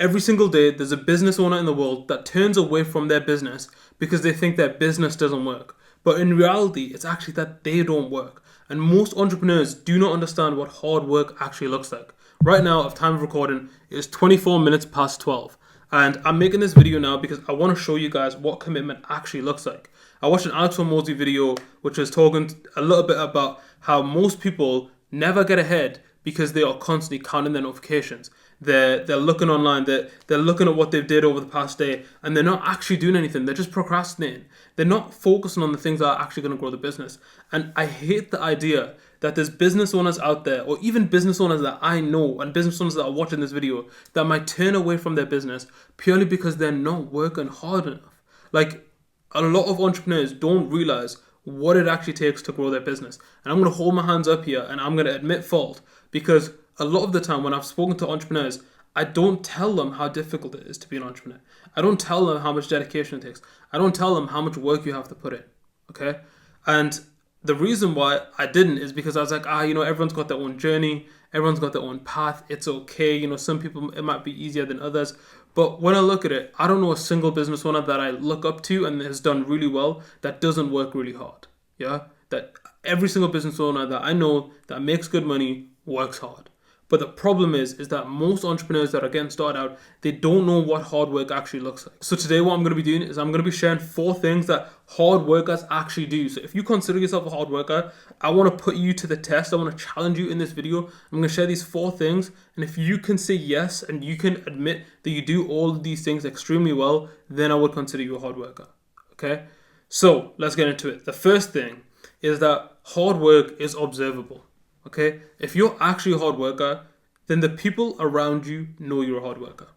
Every single day, there's a business owner in the world that turns away from their business because they think their business doesn't work. But in reality, it's actually that they don't work. And most entrepreneurs do not understand what hard work actually looks like. Right now, at time of recording, it's 24 minutes past 12. And I'm making this video now because I want to show you guys what commitment actually looks like. I watched an Alex Hormozy video which was talking a little bit about how most people never get ahead because they are constantly counting their notifications. They're looking online, they're looking at what they've did over the past day, and they're not actually doing anything. They're just procrastinating. They're not focusing on the things that are actually going to grow the business. And I hate the idea that there's business owners out there, or even business owners that I know and business owners that are watching this video, that might turn away from their business purely because they're not working hard enough. Like, a lot of entrepreneurs don't realize what it actually takes to grow their business. And I'm going to hold my hands up here and I'm going to admit fault, because a lot of the time when I've spoken to entrepreneurs, I don't tell them how difficult it is to be an entrepreneur. I don't tell them how much dedication it takes. I don't tell them how much work you have to put in. Okay? And the reason why I didn't is because I was like, everyone's got their own journey. Everyone's got their own path. It's okay. Some people, it might be easier than others. But when I look at it, I don't know a single business owner that I look up to and has done really well that doesn't work really hard. Yeah? That every single business owner that I know that makes good money works hard. But the problem is that most entrepreneurs that are getting started out, they don't know what hard work actually looks like. So today what I'm going to be doing is I'm going to be sharing 4 things that hard workers actually do. So if you consider yourself a hard worker, I want to put you to the test. I want to challenge you in this video. I'm going to share these 4 things. And if you can say yes and you can admit that you do all of these things extremely well, then I would consider you a hard worker. Okay? So let's get into it. The first thing is that hard work is observable. Okay, if you're actually a hard worker, then the people around you know you're a hard worker.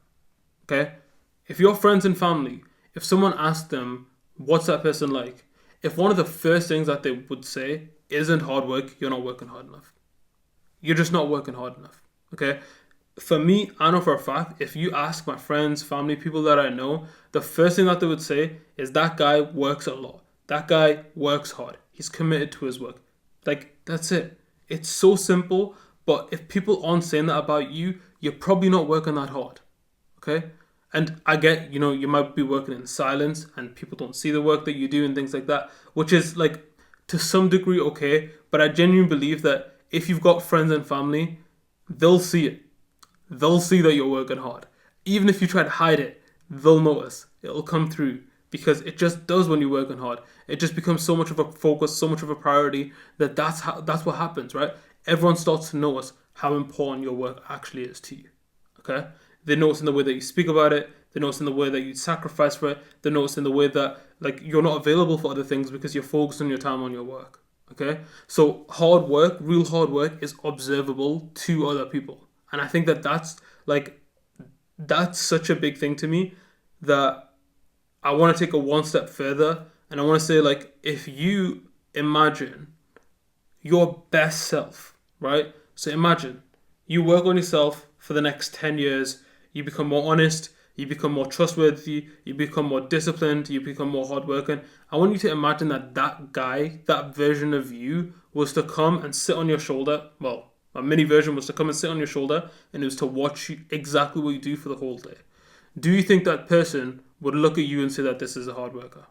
Okay, if your friends and family, if someone asks them, what's that person like? If one of the first things that they would say isn't hard work, you're not working hard enough. You're just not working hard enough. Okay, for me, I know for a fact, if you ask my friends, family, people that I know, the first thing that they would say is that guy works a lot. That guy works hard. He's committed to his work. Like, that's it. It's so simple, but if people aren't saying that about you, you're probably not working that hard, okay? And I get, you might be working in silence and people don't see the work that you do and things like that, which is like to some degree okay, but I genuinely believe that if you've got friends and family, they'll see it. They'll see that you're working hard. Even if you try to hide it, they'll notice. It'll come through. Because it just does when you're working hard. It just becomes so much of a focus, so much of a priority that's what happens, right? Everyone starts to notice how important your work actually is to you. Okay? They notice in the way that you speak about it. They notice in the way that you sacrifice for it. They notice in the way that you're not available for other things because you're focusing your time on your work. Okay? So hard work, real hard work, is observable to other people, and I think that's such a big thing to me that I want to take it one step further, and I want to say, if you imagine your best self, right? So imagine you work on yourself for the next 10 years, you become more honest, you become more trustworthy, you become more disciplined, you become more hardworking. I want you to imagine that guy, that version of you, was to come and sit on your shoulder. Well, a mini version was to come and sit on your shoulder, and it was to watch you exactly what you do for the whole day. Do you think that person would look at you and say that this is a hard worker?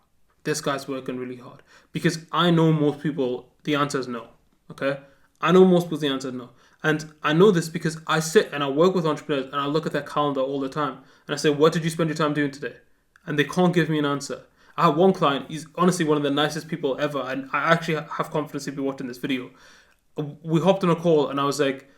This guy's working really hard. Because I know most people, the answer is no. Okay? I know most people, the answer is no. And I know this because I sit and I work with entrepreneurs and I look at their calendar all the time. And I say, what did you spend your time doing today? And they can't give me an answer. I have one client, he's honestly one of the nicest people ever. And I actually have confidence he'll be watching this video. We hopped on a call and I was like,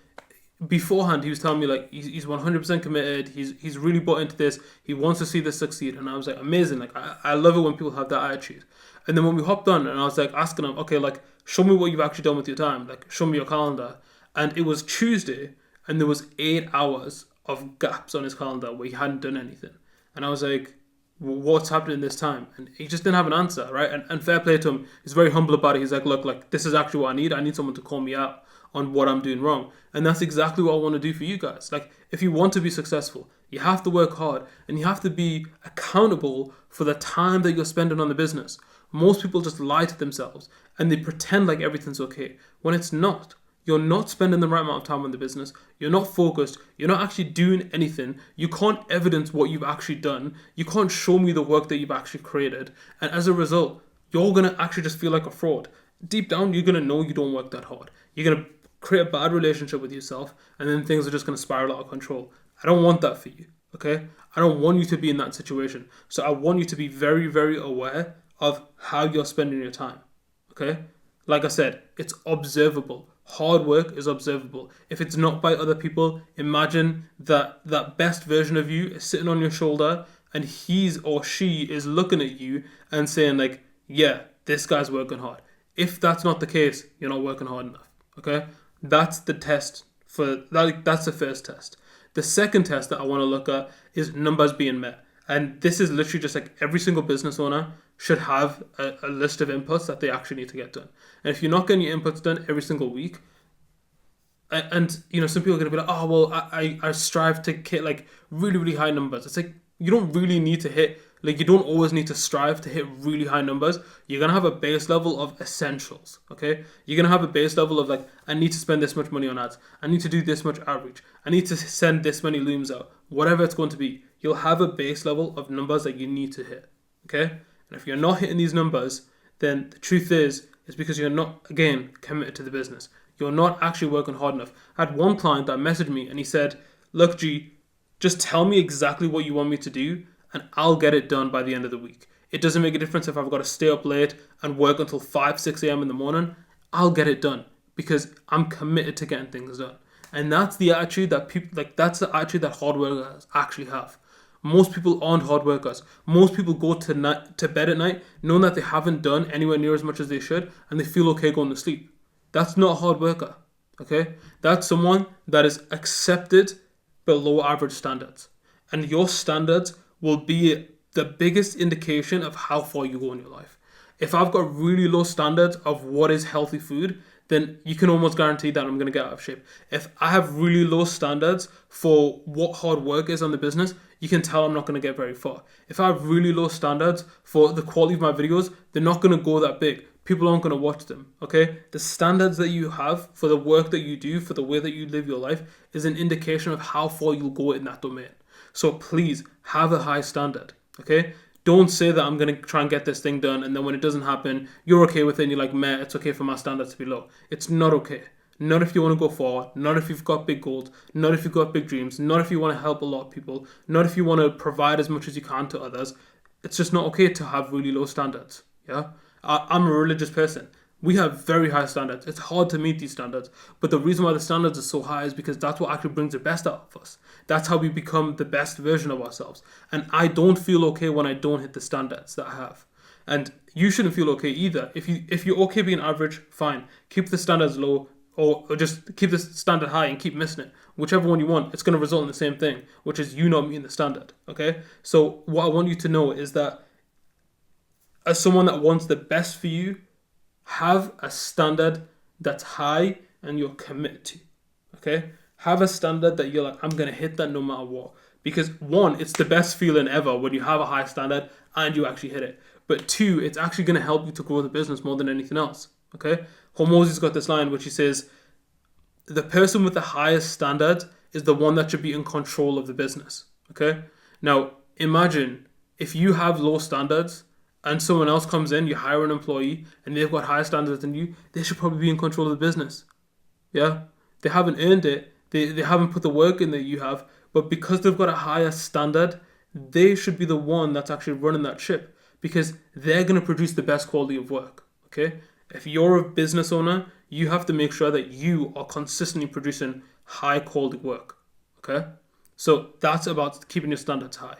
beforehand, he was telling me he's 100% committed. He's really bought into this. He wants to see this succeed, and I was like, amazing. I love it when people have that attitude. And then when we hopped on, and I was asking him, okay, show me what you've actually done with your time. Show me your calendar. And it was Tuesday, and there was 8 hours of gaps on his calendar where he hadn't done anything. And I was like, what's happening this time? And he just didn't have an answer, right? And fair play to him. He's very humble about it. He's like, look, this is actually what I need. I need someone to call me out on what I'm doing wrong. And that's exactly what I want to do for you guys. If you want to be successful, you have to work hard and you have to be accountable for the time that you're spending on the business. Most people just lie to themselves and they pretend like everything's okay when it's not. you're not spending the right amount of time on the business, you're not focused, you're not actually doing anything, you can't evidence what you've actually done, you can't show me the work that you've actually created, and as a result, you're going to actually just feel like a fraud. Deep down, you're going to know you don't work that hard. You're going to create a bad relationship with yourself, and then things are just going to spiral out of control. I don't want that for you, okay? I don't want you to be in that situation. So I want you to be very, very aware of how you're spending your time, okay? Like I said, it's observable. Hard work is observable. If it's not by other people, imagine that best version of you is sitting on your shoulder and he's or she is looking at you and saying like, yeah, this guy's working hard. If that's not the case, you're not working hard enough, okay? That's the test for that. That's the first test. The second test that I want to look at is numbers being met. And this is literally just like every single business owner should have a list of inputs that they actually need to get done. And if you're not getting your inputs done every single week, and you know, some people are gonna be like, oh well, I strive to hit like really, really high numbers. It's like you don't really need to hit, like you don't always need to strive to hit really high numbers. You're gonna have a base level of essentials, okay? You're gonna have a base level of like, I need to spend this much money on ads, I need to do this much outreach, I need to send this many looms out, whatever it's going to be. You'll have a base level of numbers that you need to hit, okay? And if you're not hitting these numbers, then the truth is because you're not, again, committed to the business. You're not actually working hard enough. I had one client that messaged me and he said, look, G, just tell me exactly what you want me to do and I'll get it done by the end of the week. It doesn't make a difference if I've got to stay up late and work until 5, 6 a.m. in the morning. I'll get it done because I'm committed to getting things done. And that's the attitude that people, like, that's the attitude that hard workers actually have. Most people aren't hard workers. Most people go to bed at night knowing that they haven't done anywhere near as much as they should and they feel okay going to sleep. That's not a hard worker, okay? That's someone that is accepted below average standards. And your standards will be the biggest indication of how far you go in your life. If I've got really low standards of what is healthy food, then you can almost guarantee that I'm going to get out of shape. If I have really low standards for what hard work is on the business, you can tell I'm not going to get very far. If I have really low standards for the quality of my videos, they're not going to go that big. People aren't going to watch them, okay? The standards that you have for the work that you do, for the way that you live your life, is an indication of how far you'll go in that domain. So please, have a high standard, okay? Don't say that I'm going to try and get this thing done, and then when it doesn't happen, you're okay with it, and you're like, meh, it's okay for my standards to be low. It's not okay. Not if you want to go forward, not if you've got big goals, not if you've got big dreams, not if you want to help a lot of people, not if you want to provide as much as you can to others. It's just not okay to have really low standards, yeah? I'm a religious person. We have very high standards. It's hard to meet these standards. But the reason why the standards are so high is because that's what actually brings the best out of us. That's how we become the best version of ourselves. And I don't feel okay when I don't hit the standards that I have. And you shouldn't feel okay either. If you're okay being average, fine. Keep the standards low or just keep the standard high and keep missing it. Whichever one you want, it's going to result in the same thing, which is you not meeting the standard. Okay? So what I want you to know is that as someone that wants the best for you, have a standard that's high and you're committed to, okay? Have a standard that you're like, I'm going to hit that no matter what. Because one, it's the best feeling ever when you have a high standard and you actually hit it. But two, it's actually going to help you to grow the business more than anything else, okay? Hormozy's got this line which he says, the person with the highest standard is the one that should be in control of the business, okay? Now, imagine if you have low standards and someone else comes in, you hire an employee, and they've got higher standards than you, they should probably be in control of the business. Yeah? They haven't earned it. They haven't put the work in that you have. But because they've got a higher standard, they should be the one that's actually running that ship. Because they're going to produce the best quality of work. Okay? If you're a business owner, you have to make sure that you are consistently producing high quality work. Okay? So that's about keeping your standards high.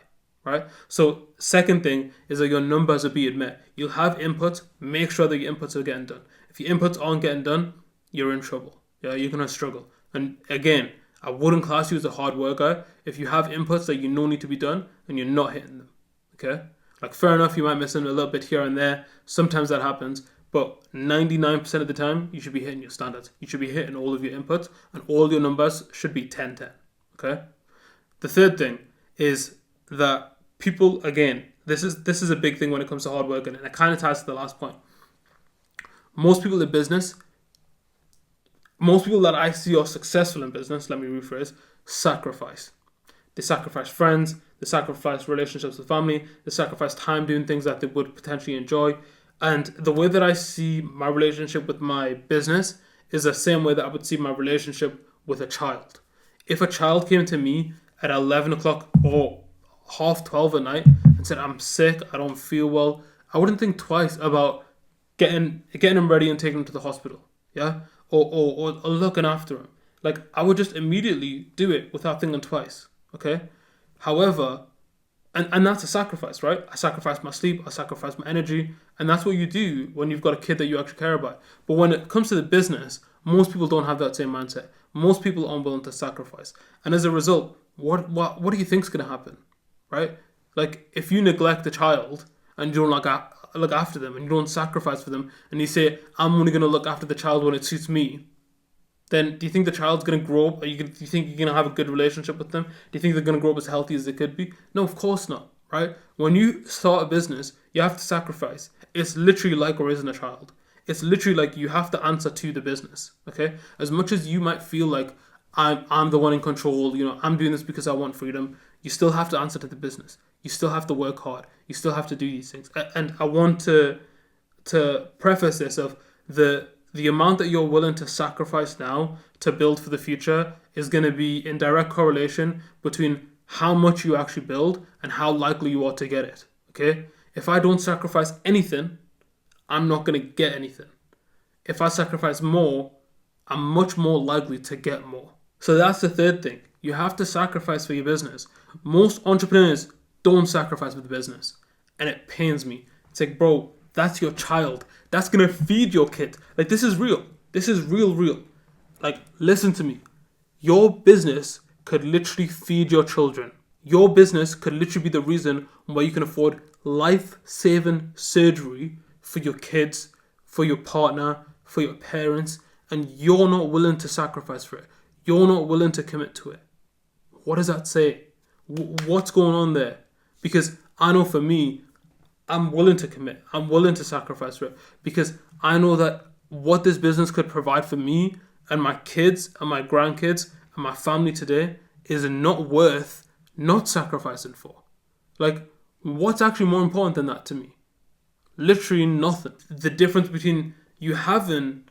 Right? So second thing is that your numbers are being met. You'll have inputs, make sure that your inputs are getting done. If your inputs aren't getting done, you're in trouble. Yeah, you're gonna struggle. And again, I wouldn't class you as a hard worker if you have inputs that you know need to be done and you're not hitting them. Okay? Like fair enough, you might miss them a little bit here and there. Sometimes that happens, but 99% of the time, you should be hitting your standards. You should be hitting all of your inputs and all your numbers should be 10-10. Okay? The third thing is that people, again, this is a big thing when it comes to hard work, and it kind of ties to the last point. Most people in business Most people that I see are successful in business, let me rephrase, sacrifice. They sacrifice friends, they sacrifice relationships with family, they sacrifice time doing things that they would potentially enjoy. And the way that I see my relationship with my business is the same way that I would see my relationship with a child. If a child came to me at 11 o'clock or half 12 at night and said, I'm sick, I don't feel well, I wouldn't think twice about getting him ready and taking him to the hospital. Yeah? Or looking after him. Like, I would just immediately do it without thinking twice. Okay? However, and that's a sacrifice, right? I sacrifice my sleep, I sacrifice my energy, and that's what you do when you've got a kid that you actually care about. But when it comes to the business, most people don't have that same mindset. Most people aren't willing to sacrifice. And as a result, what do you think's gonna happen? Right? Like, if you neglect a child and you don't look after them and you don't sacrifice for them and you say, I'm only gonna look after the child when it suits me, then do you think the child's going to grow up? Do you think you're going to have a good relationship with them? Do you think they're going to grow up as healthy as they could be? No, of course not, right? When you start a business, you have to sacrifice. It's literally like raising a child. It's literally like you have to answer to the business, okay? As much as you might feel like I'm the one in control, I'm doing this because I want freedom, you still have to answer to the business. You still have to work hard. You still have to do these things. And I want to preface this of the amount that you're willing to sacrifice now to build for the future is going to be in direct correlation between how much you actually build and how likely you are to get it. Okay? If I don't sacrifice anything, I'm not going to get anything. If I sacrifice more, I'm much more likely to get more. So that's the third thing. You have to sacrifice for your business. Most entrepreneurs don't sacrifice for the business. And it pains me. It's like, bro, that's your child. That's going to feed your kid. Like, this is real. This is real. Like, listen to me. Your business could literally feed your children. Your business could literally be the reason why you can afford life-saving surgery for your kids, for your partner, for your parents, and you're not willing to sacrifice for it. You're not willing to commit to it. What does that say? What's going on there? Because I know for me, I'm willing to commit. I'm willing to sacrifice for it because I know that what this business could provide for me and my kids and my grandkids and my family today is not worth not sacrificing for. Like, what's actually more important than that to me? Literally nothing. The difference between you having,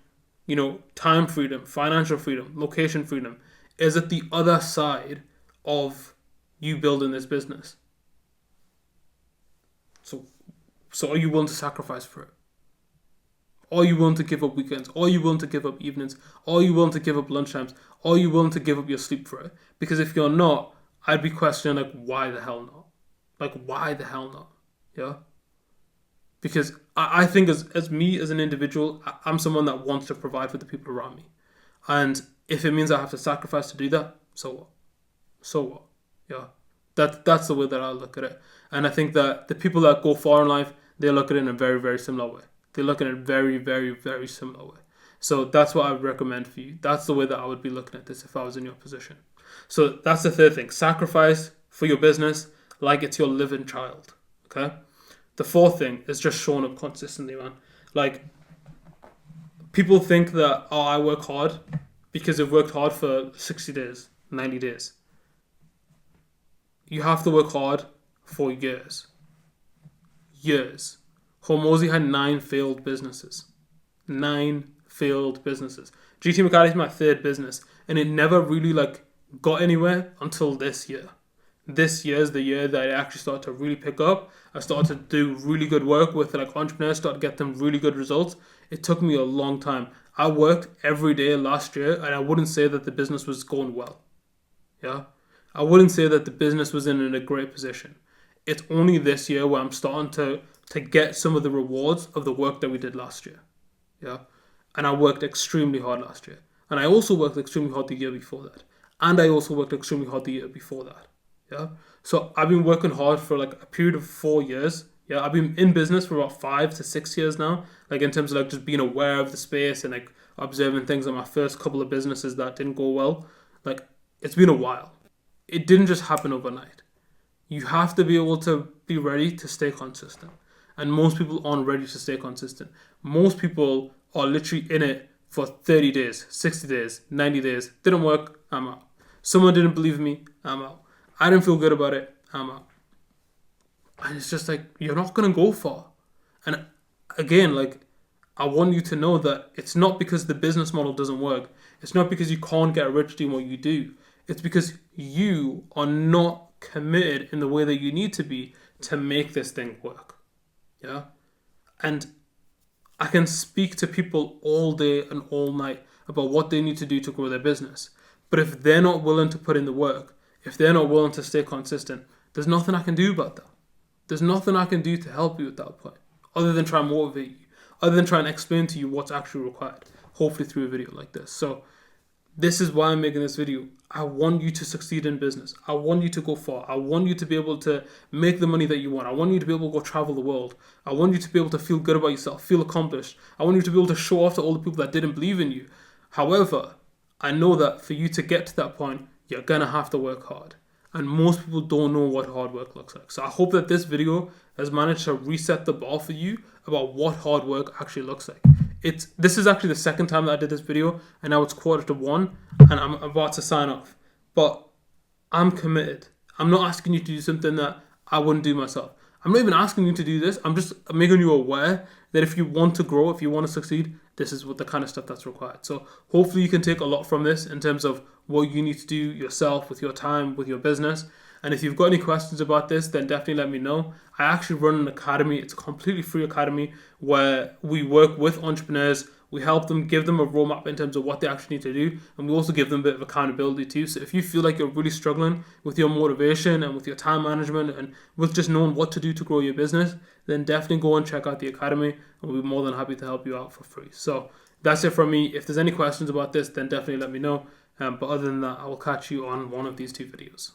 time freedom, financial freedom, location freedom is at the other side of you building this business. So are you willing to sacrifice for it? Are you willing to give up weekends? Are you willing to give up evenings? Are you willing to give up lunchtimes? Are you willing to give up your sleep for it? Because if you're not, I'd be questioning, like, why the hell not? Like, why the hell not? Yeah? Because I think as me, as an individual, I'm someone that wants to provide for the people around me. And if it means I have to sacrifice to do that, so what? So what? Yeah. That's the way that I look at it. And I think that the people that go far in life, they look at it in a very, very similar way. They look at it very, very, very similar way. So that's what I would recommend for you. That's the way that I would be looking at this if I was in your position. So that's the third thing. Sacrifice for your business like it's your living child. Okay? The fourth thing is just showing up consistently, man. Like, people think that, I work hard because they've worked hard for 60 days, 90 days. You have to work hard for years. Years. Hormozy had 9 failed businesses. 9 failed businesses. GT Macadie is my third business, and it never really got anywhere until this year. This year is the year that I actually started to really pick up. I started to do really good work with entrepreneurs, started to get them really good results. It took me a long time. I worked every day last year, and I wouldn't say that the business was going well. Yeah? I wouldn't say that the business was in a great position. It's only this year where I'm starting to get some of the rewards of the work that we did last year. Yeah? And I worked extremely hard last year. And I also worked extremely hard the year before that. And I also worked extremely hard the year before that. Yeah? So I've been working hard for a period of 4 years. Yeah, I've been in business for about 5 to 6 years now. In terms of just being aware of the space and observing things on my first couple of businesses that didn't go well. It's been a while. It didn't just happen overnight. You have to be able to be ready to stay consistent. And most people aren't ready to stay consistent. Most people are literally in it for 30 days, 60 days, 90 days. Didn't work, I'm out. Someone didn't believe me, I'm out. I didn't feel good about it, I'm out. And it's just like, you're not going to go far. And again, like, I want you to know that it's not because the business model doesn't work. It's not because you can't get rich doing what you do. It's because you are not committed in the way that you need to be to make this thing work. Yeah? And I can speak to people all day and all night about what they need to do to grow their business. But if they're not willing to put in the work, if they're not willing to stay consistent, there's nothing I can do about that. There's nothing I can do to help you at that point, other than try and motivate you, other than try and explain to you what's actually required, hopefully through a video like this. So this is why I'm making this video. I want you to succeed in business. I want you to go far. I want you to be able to make the money that you want. I want you to be able to go travel the world. I want you to be able to feel good about yourself, feel accomplished. I want you to be able to show off to all the people that didn't believe in you. However, I know that for you to get to that point, you're going to have to work hard. And most people don't know what hard work looks like. So I hope that this video has managed to reset the bar for you about what hard work actually looks like. This is actually the second time that I did this video, and now it's 1:45, and I'm about to sign off. But I'm committed. I'm not asking you to do something that I wouldn't do myself. I'm not even asking you to do this. I'm just making you aware that if you want to grow, if you want to succeed, this is what the kind of stuff that's required. So hopefully you can take a lot from this in terms of what you need to do yourself with your time, with your business. And if you've got any questions about this, then definitely let me know. I actually run an academy. It's a completely free academy where we work with entrepreneurs. We help them, give them a roadmap in terms of what they actually need to do. And we also give them a bit of accountability too. So if you feel like you're really struggling with your motivation and with your time management and with just knowing what to do to grow your business, then definitely go and check out the academy. And we'll be more than happy to help you out for free. So that's it from me. If there's any questions about this, then definitely let me know. But other than that, I will catch you on one of these two videos.